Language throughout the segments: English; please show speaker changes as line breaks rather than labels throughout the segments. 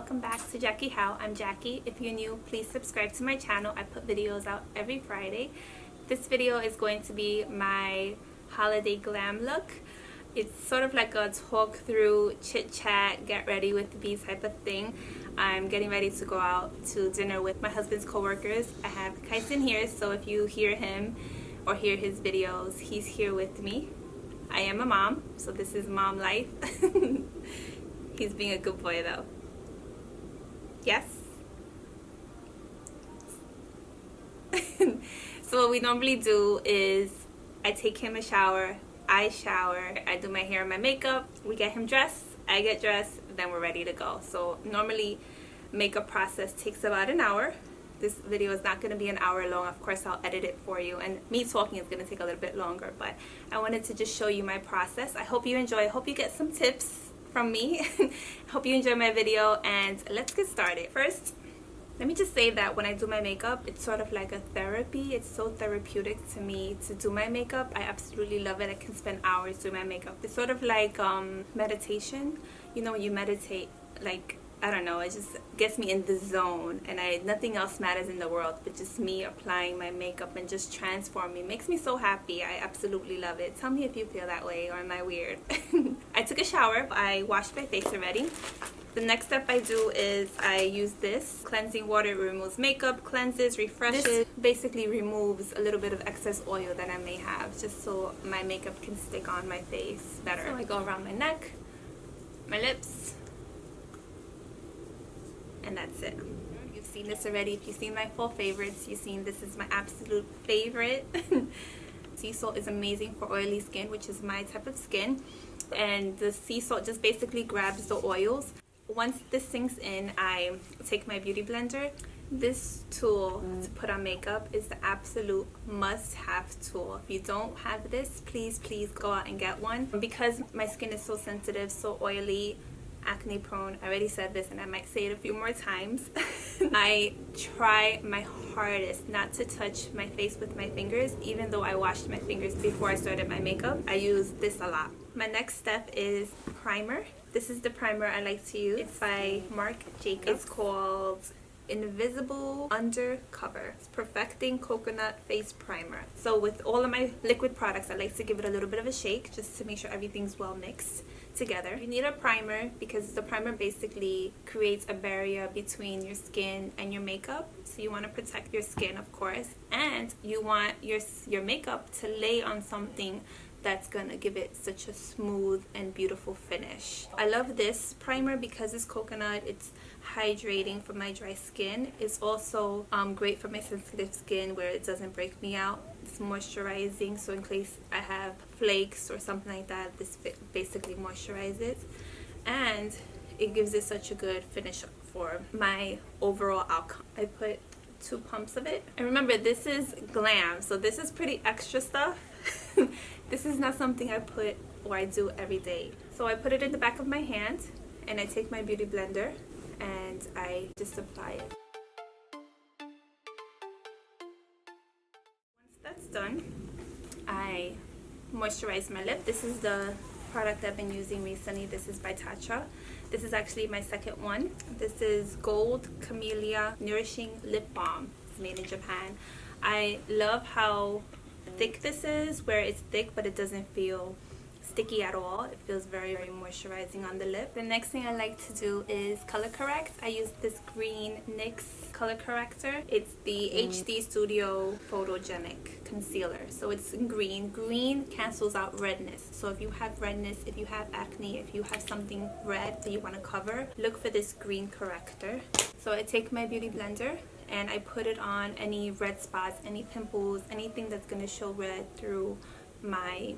welcome back to Jackie How. I'm Jackie. If you're new, please subscribe to my channel. I put videos out every Friday. This video is going to be my holiday glam look. It's sort of like a talk through, chit chat, get ready with me type of thing. I'm getting ready to go out to dinner with my husband's co-workers. I have Kyson here, so if you hear him or hear his videos, he's here with me. I am a mom, so this is mom life. He's being a good boy though. Yes. So what we normally do is I take him a shower, I shower, I do my hair and my makeup, we get him dressed, I get dressed, then we're ready to go. So normally makeup process takes about an hour. This video is not going to be an hour long. Of course, I'll edit it for you, and me talking is going to take a little bit longer, but I wanted to just show you my process. I hope you enjoy. I hope you get some tips from me. I hope you enjoy my video, and let's get started. First, let me just say that when I do my makeup, it's sort of like a therapy. It's so therapeutic to me to do my makeup. I absolutely love it. I can spend hours doing my makeup. It's sort of like meditation. You know, when you meditate, like, I don't know, it just gets me in the zone, and nothing else matters in the world but just me applying my makeup and just transforming. It makes me so happy. I absolutely love it. Tell me if you feel that way, or am I weird? I took a shower. I washed my face already. The next step I do is I use this cleansing water. It removes makeup, cleanses, refreshes. This basically removes a little bit of excess oil that I may have, just so my makeup can stick on my face better. So I go around my neck, my lips, and that's it. You've seen this already. If you've seen my full favorites, you've seen this is my absolute favorite. Sea salt is amazing for oily skin, which is my type of skin, and the sea salt just basically grabs the oils. Once this sinks in, I take my beauty blender. This tool to put on makeup is the absolute must-have tool. If you don't have this, please go out and get one. Because my skin is so sensitive, so oily, acne prone, I already said this and I might say it a few more times. I try my hardest not to touch my face with my fingers, even though I washed my fingers before I started my makeup. I use this a lot. My next step is primer. This is the primer I like to use. It's by Marc. It's called Invisible Undercover. It's Perfecting Coconut Face Primer. So with all of my liquid products, I like to give it a little bit of a shake just to make sure everything's well mixed together. You need a primer because the primer basically creates a barrier between your skin and your makeup. So you want to protect your skin, of course, and you want your makeup to lay on something that's gonna give it such a smooth and beautiful finish. I love this primer because it's coconut. It's hydrating for my dry skin. It's also great for my sensitive skin where it doesn't break me out. It's moisturizing, so in case I have flakes or something like that, this basically moisturizes, and it gives it such a good finish for my overall outcome. I put 2 pumps of it, and remember, this is Glam, so this is pretty extra stuff. This is not something I put or I do every day. So I put it in the back of my hand, and I take my beauty blender and I just apply it. Once that's done, I moisturize my lip. This is the product I've been using recently. This is by Tatcha. This is actually my second one. This is Gold Camellia Nourishing Lip Balm. It's made in Japan. I love how thick this is, where it's thick but it doesn't feel sticky at all. It feels very moisturizing on the lip. The next thing I like to do is color correct. I use this green NYX color corrector. It's the HD Studio Photogenic Concealer. So it's in green. Green cancels out redness. So if you have redness, if you have acne, if you have something red that you want to cover, look for this green corrector. So I take my beauty blender and I put it on any red spots, any pimples, anything that's going to show red through my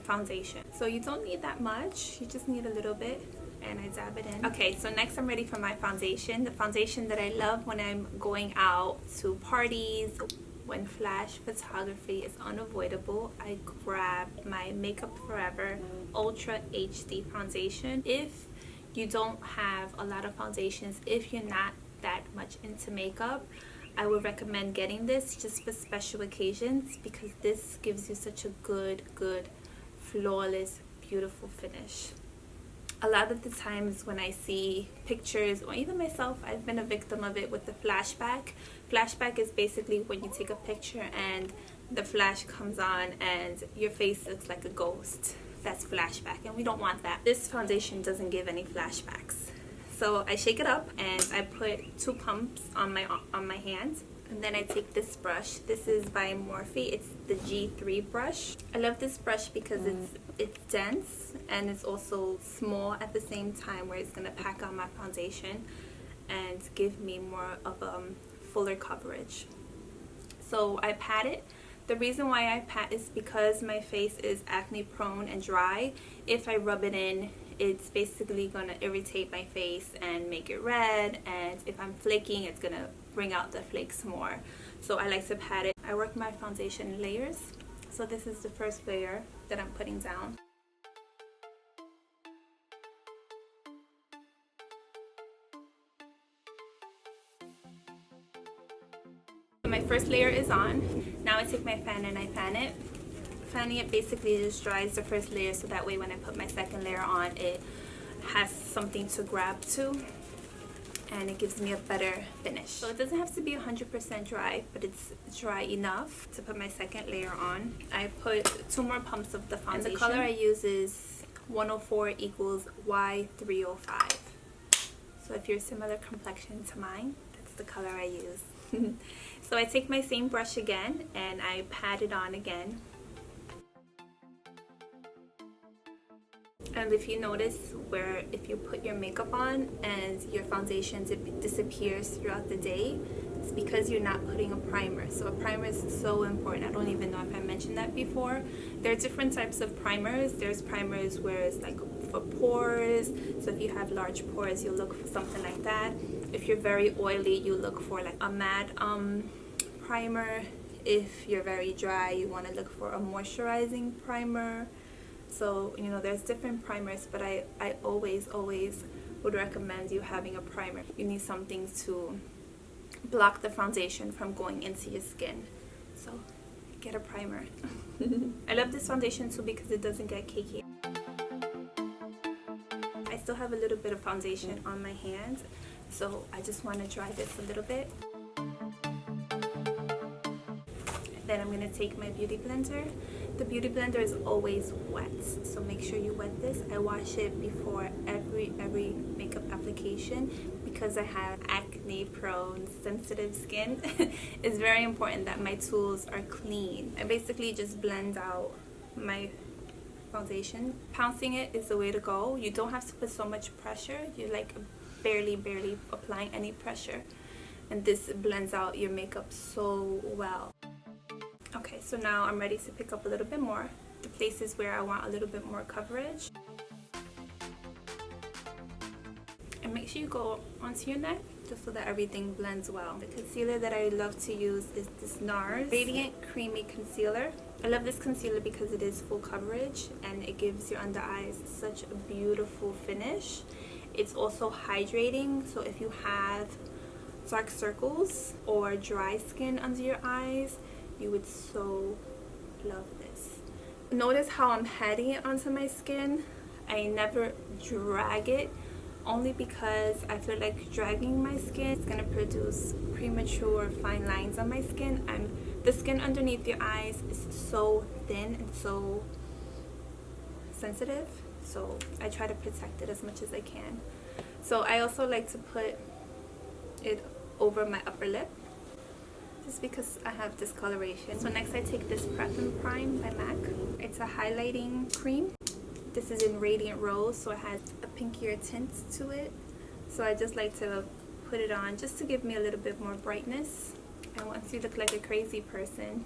foundation. So you don't need that much, you just need a little bit, and I dab it in. Okay, so next I'm ready for my foundation. The foundation that I love when I'm going out to parties, when flash photography is unavoidable, I grab my Makeup Forever Ultra HD foundation. If you don't have a lot of foundations, if you're not that much into makeup, I would recommend getting this just for special occasions, because this gives you such a good flawless, beautiful finish. A lot of the times when I see pictures, or even myself, I've been a victim of it with the flashback. Flashback is basically when you take a picture and the flash comes on and your face looks like a ghost. That's flashback, and we don't want that. This foundation doesn't give any flashbacks. So I shake it up and I put 2 pumps on my hands. And then I take this brush. This is by Morphe. It's the G3 brush. I love this brush because it's dense and it's also small at the same time, where it's gonna pack on my foundation and give me more of a fuller coverage. So I pat it. The reason why I pat is because my face is acne prone and dry. If I rub it in, it's basically gonna irritate my face and make it red, and if I'm flaking, it's gonna bring out the flakes more. So I like to pat it. I work my foundation in layers. So this is the first layer that I'm putting down. My first layer is on. Now I take my fan and I fan it. Fanning it basically just dries the first layer, so that way when I put my second layer on, it has something to grab to and it gives me a better finish. So it doesn't have to be 100% dry, but it's dry enough to put my second layer on. I put 2 more pumps of the foundation. And the color I use is 104 equals Y305. So if you're a similar complexion to mine, that's the color I use. So I take my same brush again and I pat it on again. And if you notice where if you put your makeup on and your foundation disappears throughout the day, it's because you're not putting a primer. So a primer is so important. I don't even know if I mentioned that before. There are different types of primers. There's primers where it's like for pores. So if you have large pores, you look for something like that. If you're very oily, you look for like a matte primer. If you're very dry, you want to look for a moisturizing primer. So, you know, there's different primers, but I always would recommend you having a primer. You need something to block the foundation from going into your skin. So, get a primer. I love this foundation too because it doesn't get cakey. I still have a little bit of foundation on my hands, so I just want to dry this a little bit. Then I'm going to take my beauty blender. The beauty blender is always wet, so make sure you wet this. I wash it before every makeup application because I have acne prone sensitive skin. It's very important that my tools are clean. I basically just blend out my foundation. Pouncing it is the way to go. You don't have to put so much pressure. You're like barely applying any pressure, and this blends out your makeup so well. Okay, so now I'm ready to pick up a little bit more, the places where I want a little bit more coverage. And make sure you go onto your neck, just so that everything blends well. The concealer that I love to use is this NARS Radiant Creamy Concealer. I love this concealer because it is full coverage and it gives your under eyes such a beautiful finish. It's also hydrating, so if you have dark circles or dry skin under your eyes, you would so love this. Notice how I'm patting it onto my skin. I never drag it, only because I feel like dragging my skin is gonna produce premature fine lines on my skin. The skin underneath your eyes is so thin and so sensitive, so I try to protect it as much as I can. So I also like to put it over my upper lip, just because I have discoloration. So next I take this Prep and Prime by MAC. It's a highlighting cream. This is in Radiant Rose, so it has a pinkier tint to it. So I just like to put it on just to give me a little bit more brightness. And once you look like a crazy person,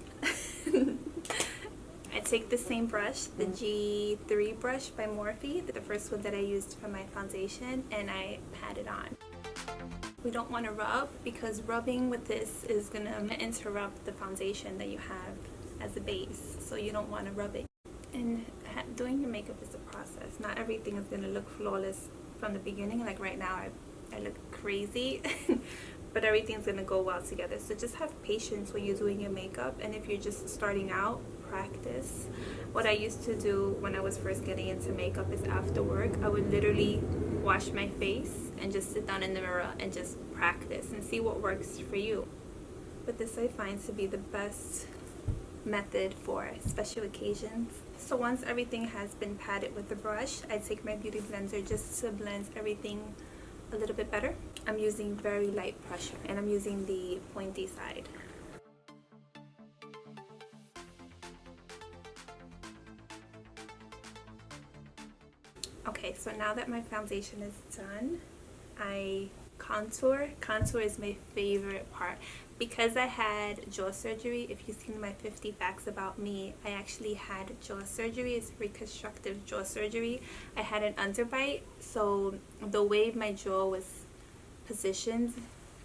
I take the same brush, the G3 brush by Morphe, the first one that I used for my foundation, and I pat it on. We don't want to rub, because rubbing with this is going to interrupt the foundation that you have as a base. So you don't want to rub it. And doing your makeup is a process. Not everything is going to look flawless from the beginning. Like right now, I look crazy. But everything's going to go well together. So just have patience when you're doing your makeup. And if you're just starting out, practice. What I used to do when I was first getting into makeup is after work, I would literally wash my face and just sit down in the mirror and just practice and see what works for you. But this I find to be the best method for special occasions. So once everything has been patted with the brush, I take my beauty blender just to blend everything a little bit better. I'm using very light pressure and I'm using the pointy side. Okay, so now that my foundation is done, I contour. Contour is my favorite part. Because I had jaw surgery, if you've seen my 50 facts about me, I actually had jaw surgery. It's reconstructive jaw surgery. I had an underbite, so the way my jaw was positioned,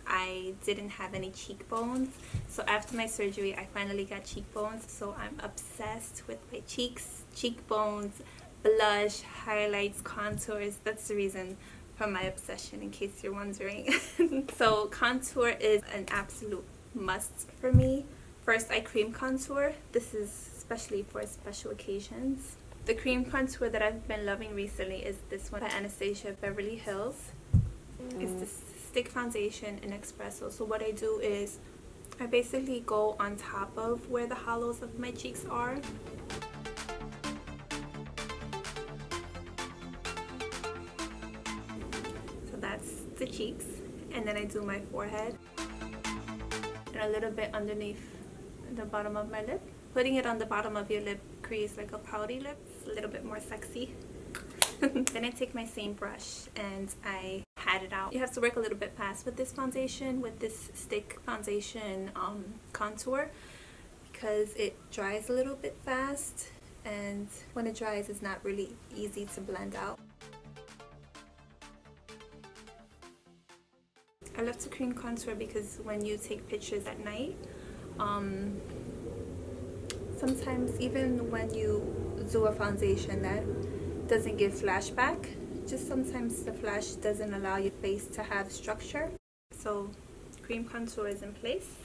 I didn't have any cheekbones. So after my surgery, I finally got cheekbones. So I'm obsessed with my cheeks, cheekbones, blush, highlights, contours. That's the reason for my obsession, in case you're wondering. So contour is an absolute must for me. First, I cream contour. This is especially for special occasions. The cream contour that I've been loving recently is this one by Anastasia Beverly Hills. It's this stick foundation in espresso. So what I do is I basically go on top of where the hollows of my cheeks are. That's the cheeks, and then I do my forehead and a little bit underneath the bottom of my lip. Putting it on the bottom of your lip creates like a pouty lip. It's a little bit more sexy. Then I take my same brush and I pat it out. You have to work a little bit fast with this foundation, with this stick foundation contour, because it dries a little bit fast, and when it dries it's not really easy to blend out. I love to cream contour because when you take pictures at night, sometimes even when you do a foundation that doesn't give flashback, just sometimes the flash doesn't allow your face to have structure. So cream contour is in place.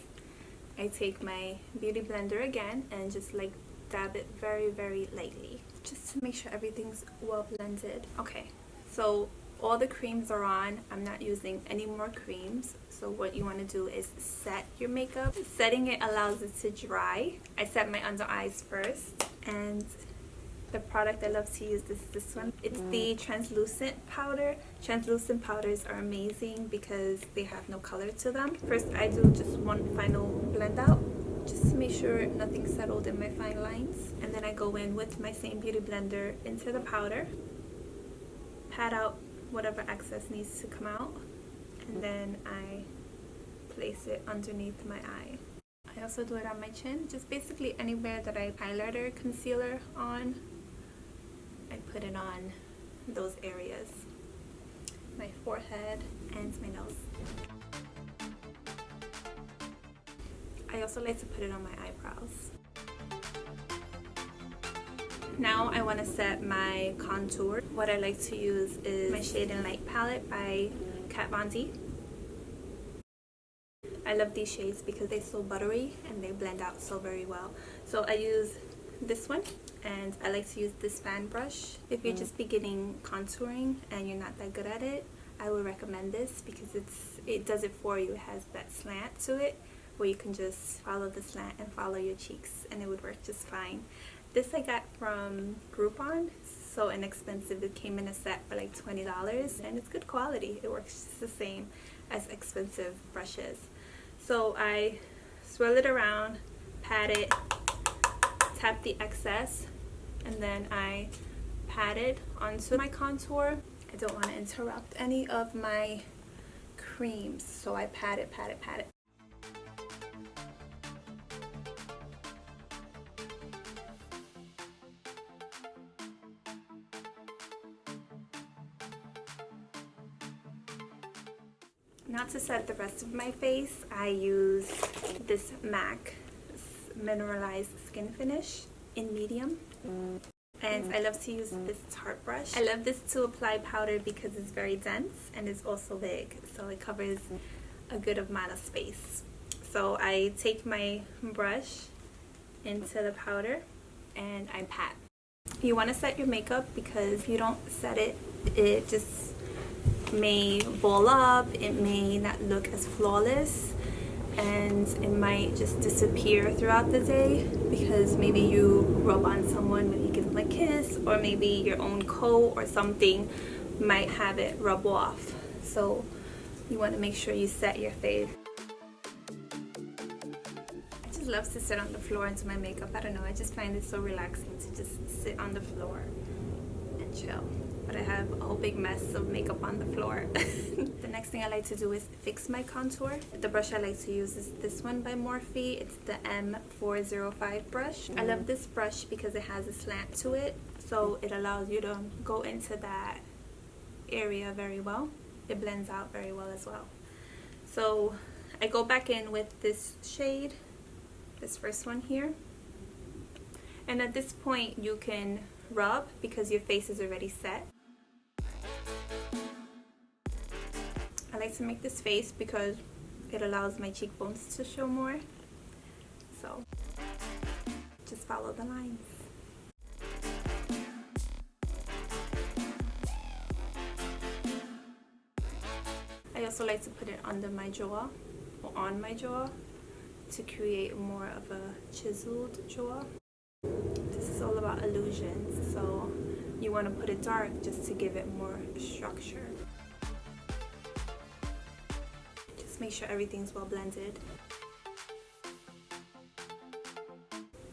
I take my beauty blender again and just like dab it very, very lightly, just to make sure everything's well blended. Okay, so all the creams are on. I'm not using any more creams. So what you want to do is set your makeup. Setting it allows it to dry. I set my under eyes first, and the product I love to use is this one. It's the translucent powder. Translucent powders are amazing because they have no color to them. First I do just one final blend out, just to make sure nothing's settled in my fine lines, and then I go in with my same beauty blender into the powder, pat out whatever excess needs to come out, and then I place it underneath my eye. I also do it on my chin, just basically anywhere that I highlighter, concealer on, I put it on those areas. My forehead and my nose. I also like to put it on my eyebrows. Now I want to set my contour. What I like to use is my Shade and Light palette by Kat Von D. I love these shades because they're so buttery and they blend out so very well. So I use this one, and I like to use this fan brush. If you're just beginning contouring and you're not that good at it, I would recommend this because it does it for you. It has that slant to it where you can just follow the slant and follow your cheeks, and it would work just fine. This I got from Groupon, so inexpensive. It came in a set for like $20, and it's good quality. It works just the same as expensive brushes. So I swirl it around, pat it, tap the excess, and then I pat it onto my contour. I don't want to interrupt any of my creams, so I pat it, pat it, pat it. Now to set the rest of my face, I use this MAC Mineralized Skin Finish in medium. And I love to use this Tarte brush. I love this to apply powder because it's very dense and it's also big, so it covers a good amount of space. So I take my brush into the powder and I pat. You want to set your makeup because if you don't set it, it just may ball up, it may not look as flawless, and it might just disappear throughout the day because maybe you rub on someone, maybe you give them a kiss, or maybe your own coat or something might have it rub off. So you want to make sure you set your fave. I just love to sit on the floor and do my makeup. I don't know, I just find it so relaxing to just sit on the floor and chill. But I have a whole big mess of makeup on the floor. The next thing I like to do is fix my contour. The brush I like to use is this one by Morphe. It's the M405 brush. I love this brush because it has a slant to it, so it allows you to go into that area very well. It blends out very well as well. So I go back in with this shade, this first one here. And at this point you can rub because your face is already set. I like to make this face because it allows my cheekbones to show more. So just follow the lines. I also like to put it under my jaw or on my jaw to create more of a chiseled jaw. This is all about illusions, so you want to put it dark just to give it more structure. Just make sure everything's well blended.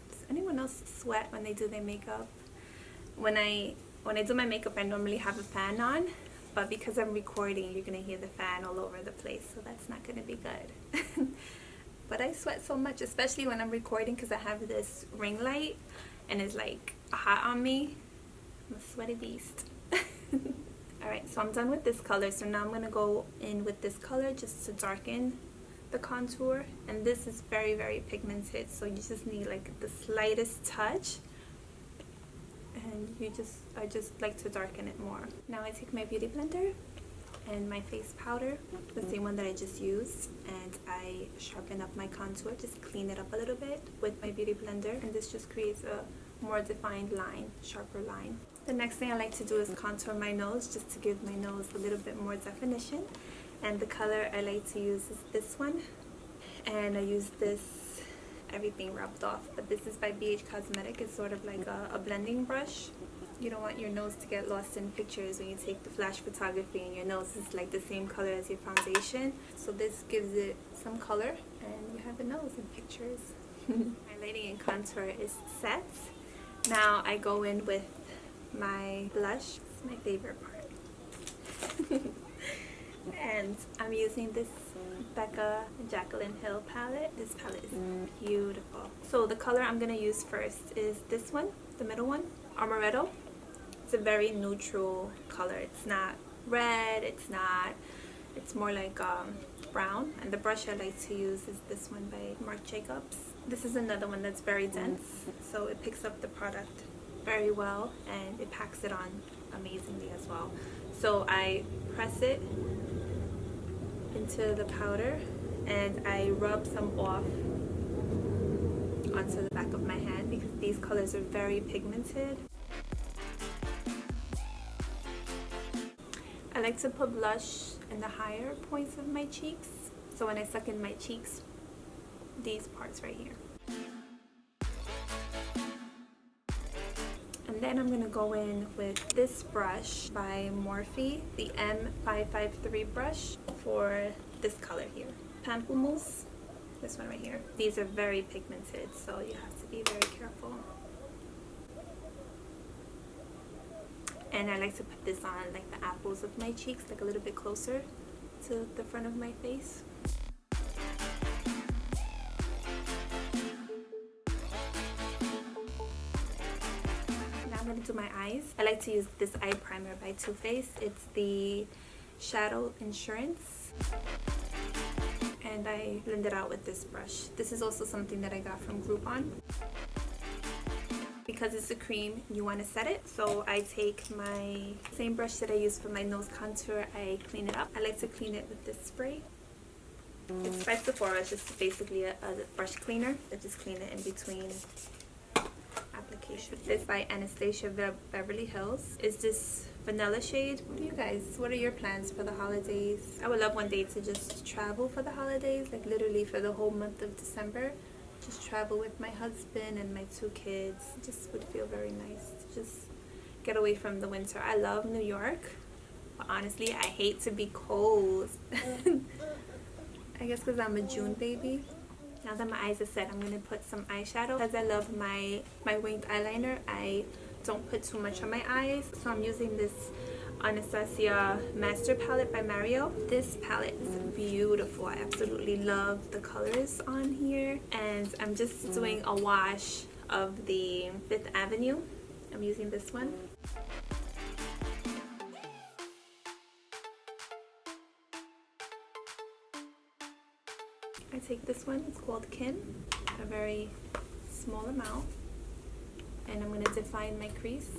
Does anyone else sweat when they do their makeup? When I do my makeup, I normally have a fan on, but because I'm recording, you're gonna hear the fan all over the place, so that's not gonna be good. But I sweat so much, especially when I'm recording, because I have this ring light and it's like hot on me. I'm a sweaty beast. Alright, so I'm done with this color, so now I'm going to go in with this color just to darken the contour. And this is very, very pigmented, so you just need like the slightest touch. And I just like to darken it more. Now I take my beauty blender and my face powder, the same one that I just used, and I sharpen up my contour, just clean it up a little bit with my beauty blender, and this just creates a more defined line, sharper line. The next thing I like to do is contour my nose, just to give my nose a little bit more definition, and the color I like to use is this one, and I use this everything rubbed off, but this is by BH Cosmetic. It's sort of like a blending brush. You don't want your nose to get lost in pictures when you take the flash photography and your nose is like the same color as your foundation. So this gives it some color and you have a nose in pictures. My lighting and contour is set. Now I go in with my blush. It's my favorite part. And I'm using this Becca Jacqueline Hill palette. This palette is beautiful. So the color I'm going to use first is this one, the middle one, Amaretto. It's a very neutral color. It's not red, it's more like brown. And the brush I like to use is this one by Marc Jacobs. This is another one that's very dense, so it picks up the product very well and it packs it on amazingly as well. So I press it into the powder and I rub some off onto the back of my hand because these colors are very pigmented. I like to put blush in the higher points of my cheeks, so when I suck in my cheeks, these parts right here. And then I'm going to go in with this brush by Morphe, the M553 brush for this color here. Pamplemousse, this one right here. These are very pigmented, so you have to be very careful. And I like to put this on like the apples of my cheeks, like a little bit closer to the front of my face. Now I'm going to do my eyes. I like to use this eye primer by Too Faced. It's the Shadow Insurance. And I blend it out with this brush. This is also something that I got from Groupon. Because it's a cream, you want to set it. So I take my same brush that I use for my nose contour, I clean it up. I like to clean it with this spray. It's by Sephora, it's just basically a brush cleaner. I just clean it in between applications. application. This by Anastasia Beverly Hills. Is this vanilla shade? What do you guys, what are your plans for the holidays? I would love one day to just travel for the holidays, like literally for the whole month of December. Just travel with my husband and my 2 kids. Just would feel very nice to just get away from the winter. I love New York, but honestly I hate to be cold. I guess because I'm a June baby. Now that my eyes are set, I'm going to put some eyeshadow. Because I love my winged eyeliner, I don't put too much on my eyes. So I'm using this Anastasia Master Palette by Mario. This palette is beautiful. I absolutely love the colors on here. And I'm just doing a wash of the 5th Avenue. I'm using this one. I take this one, it's called Kim, a very small amount, and I'm going to define my crease.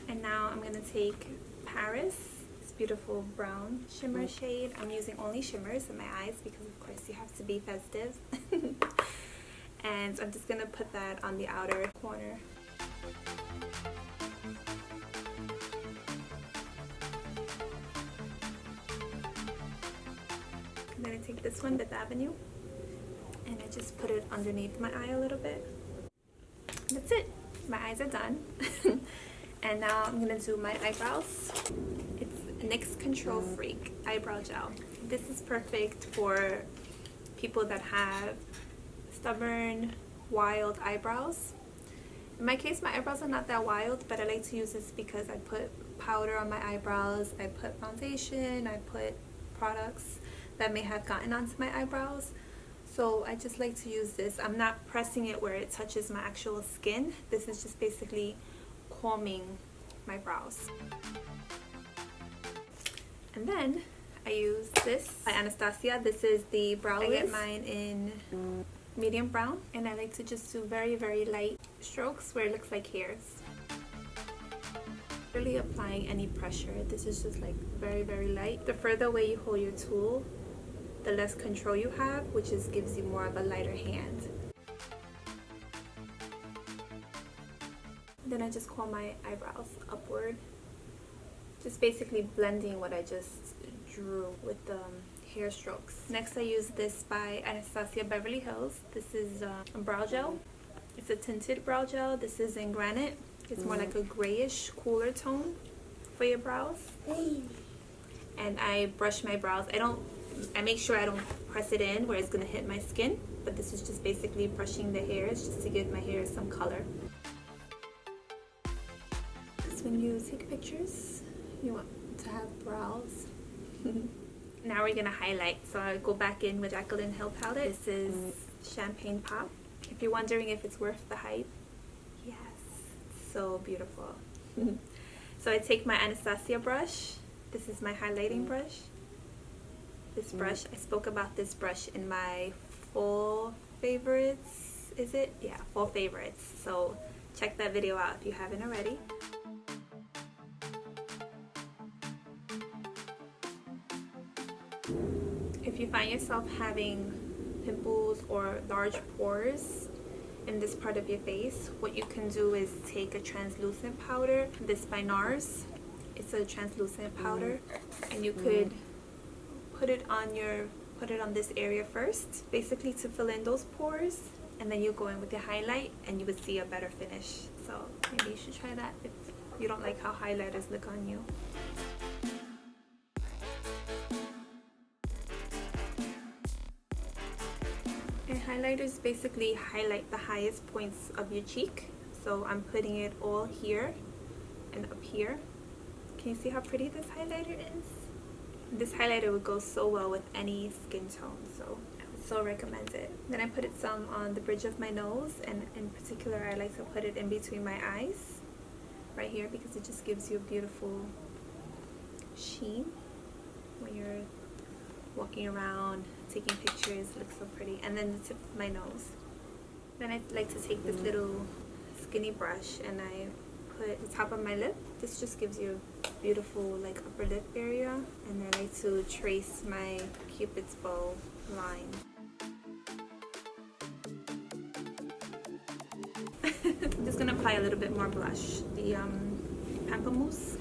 And now I'm going to take Paris, this beautiful brown shimmer shade. I'm using only shimmers in my eyes because of course you have to be festive. And I'm just going to put that on the outer corner. I'm going to take this one, 5th Avenue, and I just put it underneath my eye a little bit. That's it. My eyes are done. And now I'm going to do my eyebrows. It's NYX Control Freak Eyebrow Gel. This is perfect for people that have stubborn, wild eyebrows. In my case, my eyebrows are not that wild, but I like to use this because I put powder on my eyebrows, I put foundation, I put products that may have gotten onto my eyebrows. So I just like to use this. I'm not pressing it where it touches my actual skin. This is just basically calming my brows. And then I use this by Anastasia. This is the brow list. I get mine in medium brown, and I like to just do very, very light strokes where it looks like hairs. Really applying any pressure. This is just like very, very light. The further away you hold your tool, the less control you have, which is gives you more of a lighter hand. Then I just curl my eyebrows upward, just basically blending what I just drew with the hair strokes. Next I use this by Anastasia Beverly Hills. This is a brow gel. It's a tinted brow gel. This is in granite. It's more like a grayish, cooler tone for your brows. And I brush my brows. I make sure I don't press it in where it's going to hit my skin, but this is just basically brushing the hairs just to give my hair some color. Because when you take pictures, you want to have brows. Now we're going to highlight. So I go back in with Jacqueline Hill palette. This is Champagne Pop. If you're wondering if it's worth the hype, yes, it's so beautiful. So I take my Anastasia brush. This is my highlighting brush. This brush, I spoke about this brush in my fall favorites, is it? Yeah, fall favorites. So check that video out if you haven't already. If you find yourself having pimples or large pores in this part of your face, what you can do is take a translucent powder. This by NARS. It's a translucent powder, and you could put it on this area first, basically to fill in those pores, and then you go in with your highlight and you would see a better finish. So maybe you should try that if you don't like how highlighters look on you. And highlighters basically highlight the highest points of your cheek. So I'm putting it all here and up here. Can you see how pretty this highlighter is? This highlighter would go so well with any skin tone, so I would so recommend it. Then I put it some on the bridge of my nose, and in particular I like to put it in between my eyes, right here, because it just gives you a beautiful sheen when you're walking around, taking pictures. It looks so pretty. And then the tip of my nose. Then I like to take this little skinny brush and I put the top of my lip. This just gives you beautiful like upper lip area, and then I like to trace my Cupid's bow line. I'm just gonna apply a little bit more blush, the Pamplemousse.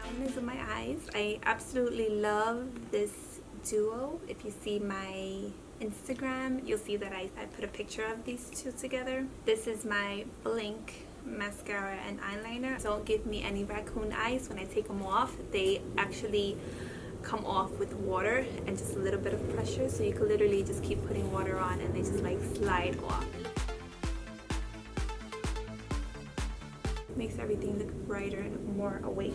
Now these are my eyes. I absolutely love this duo. If you see my Instagram, you'll see that I put a picture of these two together. This is my Blink mascara and eyeliner. Don't give me any raccoon eyes when I take them off. They actually come off with water and just a little bit of pressure, so you can literally just keep putting water on and they just like slide off. Makes everything look brighter and more awake.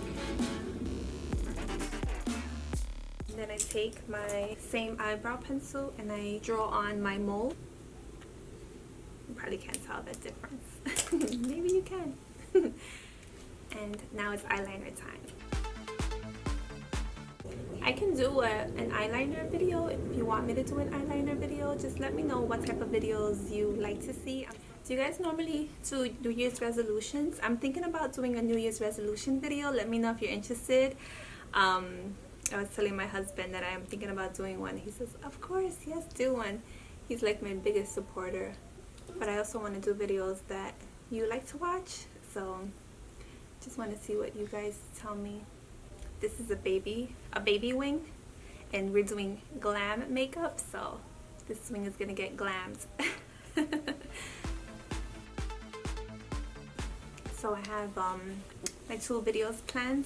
Then I take my same eyebrow pencil and I draw on my mole. You probably can't tell that difference. Maybe you can. And now it's eyeliner time. I can do an eyeliner video. If you want me to do an eyeliner video, just let me know what type of videos you like to see. Do you guys normally do New Year's resolutions? I'm thinking about doing a New Year's resolution video. Let me know if you're interested. I was telling my husband that I'm thinking about doing one. He says, of course, yes, do one. He's like my biggest supporter. But I also want to do videos that you like to watch. So just want to see what you guys tell me. This is a baby wing, and we're doing glam makeup, so this wing is gonna get glammed. So I have my 2 videos planned.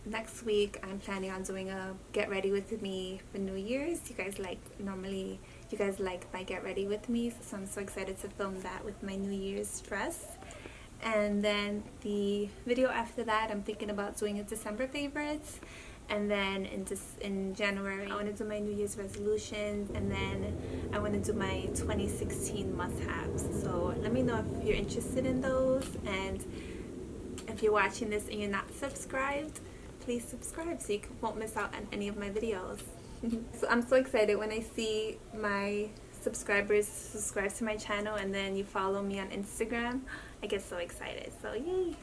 Next week I'm planning on doing a get ready with me for New Year's. You guys like my get ready with me, so I'm so excited to film that with my New Year's dress. And then the video after that, I'm thinking about doing a December favorites, and then in January I want to do my New Year's resolutions, and then I want to do my 2016 must-haves. So let me know if you're interested in those, and if you're watching this and you're not subscribed, please subscribe so you won't miss out on any of my videos. So I'm so excited when I see my subscribers subscribe to my channel and then you follow me on Instagram. I get so excited, so yay.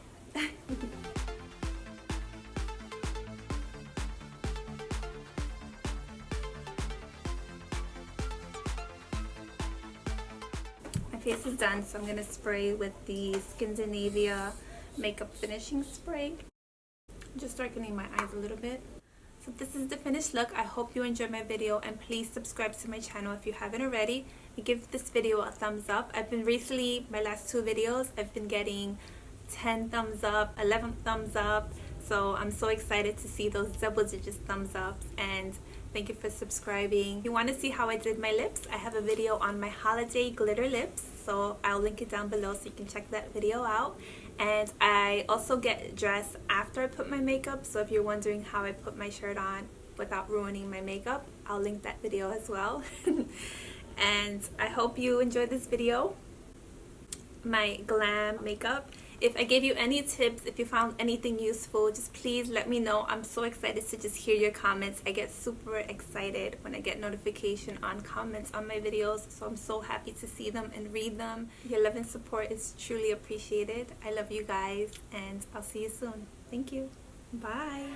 My face is done, so I'm gonna spray with the SkinActive makeup finishing spray. I'm just darkening my eyes a little bit. So this is the finished look. I hope you enjoyed my video, and please subscribe to my channel if you haven't already. And give this video a thumbs up. I've been recently, my last 2 videos, I've been getting 10 thumbs up, 11 thumbs up. So I'm so excited to see those double-digit thumbs ups, and thank you for subscribing. If you want to see how I did my lips, I have a video on my holiday glitter lips, so I'll link it down below so you can check that video out. And I also get dressed after I put my makeup, so if you're wondering how I put my shirt on without ruining my makeup, I'll link that video as well. And I hope you enjoyed this video, my glam makeup. If I gave you any tips, if you found anything useful, just please let me know. I'm so excited to just hear your comments. I get super excited when I get notification on comments on my videos, so I'm so happy to see them and read them. Your love and support is truly appreciated. I love you guys, and I'll see you soon. Thank you. Bye.